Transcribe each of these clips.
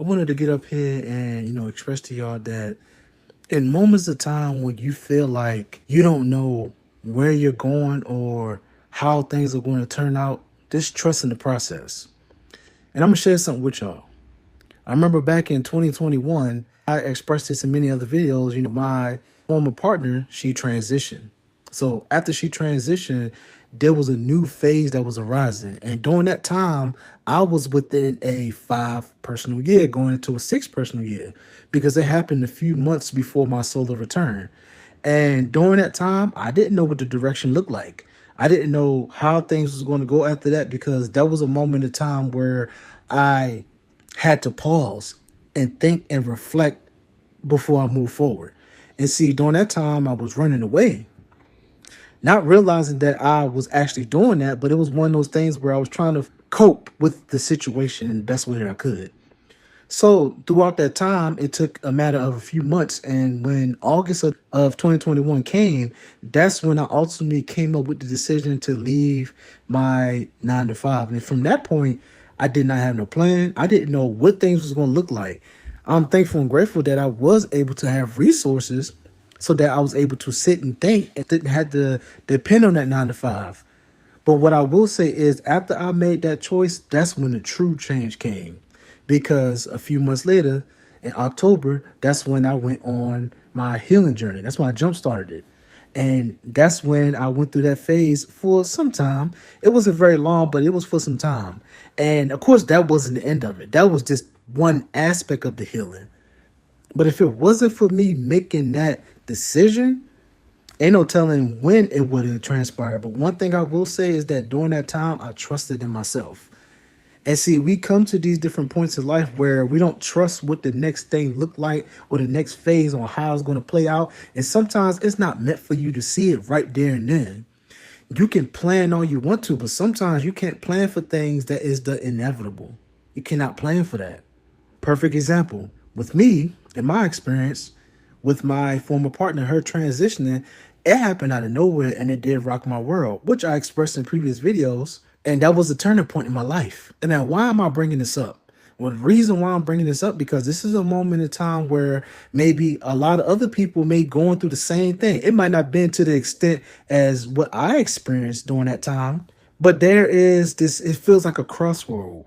I wanted to get up here and, express to y'all that in moments of time when you feel like you don't know where you're going or how things are going to turn out, just trust in the process. And I'm going to share something with y'all. I remember back in 2021, I expressed this in many other videos. My former partner, she transitioned. So after she transitioned, there was a new phase that was arising. And during that time, I was within a 5 personal year going into a 6 personal year because it happened a few months before my solo return. And during that time, I didn't know what the direction looked like. I didn't know how things was going to go after that because that was a moment in time where I had to pause and think and reflect before I move forward. And see, during that time, I was running away, not realizing that I was actually doing that, but it was one of those things where I was trying to cope with the situation in the best way that I could. So throughout that time, it took a matter of a few months. And when August of 2021 came, that's when I ultimately came up with the decision to leave my 9 to 5. And from that point, I did not have no plan. I didn't know what things was going to look like. I'm thankful and grateful that I was able to have resources so that I was able to sit and think and didn't have to depend on that 9 to 5. But what I will say is after I made that choice, that's when the true change came. Because a few months later, in October, that's when I went on my healing journey. That's when I jump started it. And that's when I went through that phase for some time. It wasn't very long, but it was for some time. And of course, that wasn't the end of it. That was just one aspect of the healing. But if it wasn't for me making that decision, ain't no telling when it would have transpired. But one thing I will say is that during that time, I trusted in myself. And see, we come to these different points in life where we don't trust what the next thing look like or the next phase on how it's going to play out. And sometimes it's not meant for you to see it right there and then. You can plan all you want to, but sometimes you can't plan for things that is the inevitable. You cannot plan for that. Perfect example. With me, in my experience, with my former partner, her transitioning, it happened out of nowhere and it did rock my world, which I expressed in previous videos. And that was a turning point in my life. And now, why am I bringing this up? Well, the reason why I'm bringing this up, because this is a moment in time where maybe a lot of other people may going through the same thing. It might not have been to the extent as what I experienced during that time, but there is this, it feels like a crossroad.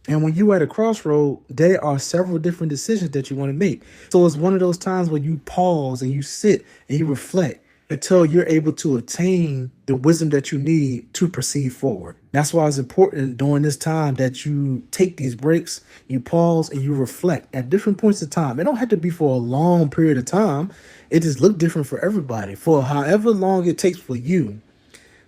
And when you're at a crossroad, there are several different decisions that you want to make. So it's one of those times where you pause and you sit and you reflect until you're able to attain the wisdom that you need to proceed forward. That's why it's important during this time that you take these breaks, you pause, and you reflect at different points of time. It don't have to be for a long period of time. It just look different for everybody. For however long it takes for you,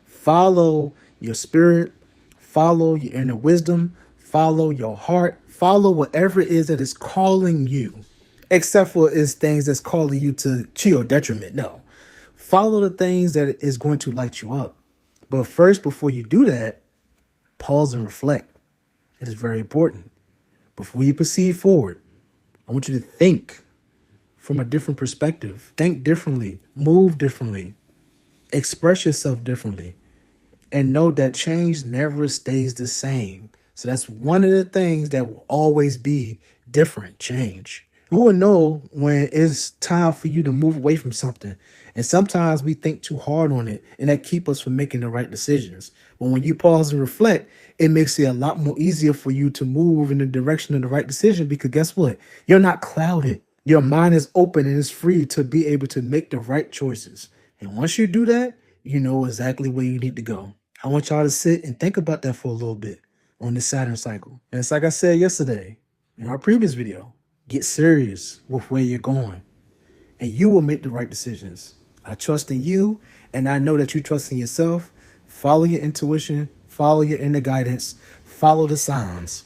follow your spirit, follow your inner wisdom, follow your heart, follow whatever it is that is calling you, except for it's things that's calling you to your detriment. No. Follow the things that is going to light you up. But first, before you do that, pause and reflect. It is very important. Before you proceed forward, I want you to think from a different perspective. Think differently, move differently, express yourself differently, and know that change never stays the same. So that's one of the things that will always be different, change. You will know when it's time for you to move away from something. And sometimes we think too hard on it, and that keep us from making the right decisions. But when you pause and reflect, it makes it a lot more easier for you to move in the direction of the right decision, because guess what? You're not clouded. Your mind is open and is free to be able to make the right choices. And once you do that, you know exactly where you need to go. I want y'all to sit and think about that for a little bit on this Saturn cycle. And it's like I said yesterday in our previous video, get serious with where you're going and you will make the right decisions. I trust in you, and I know that you trust in yourself. Follow your intuition, follow your inner guidance, follow the signs.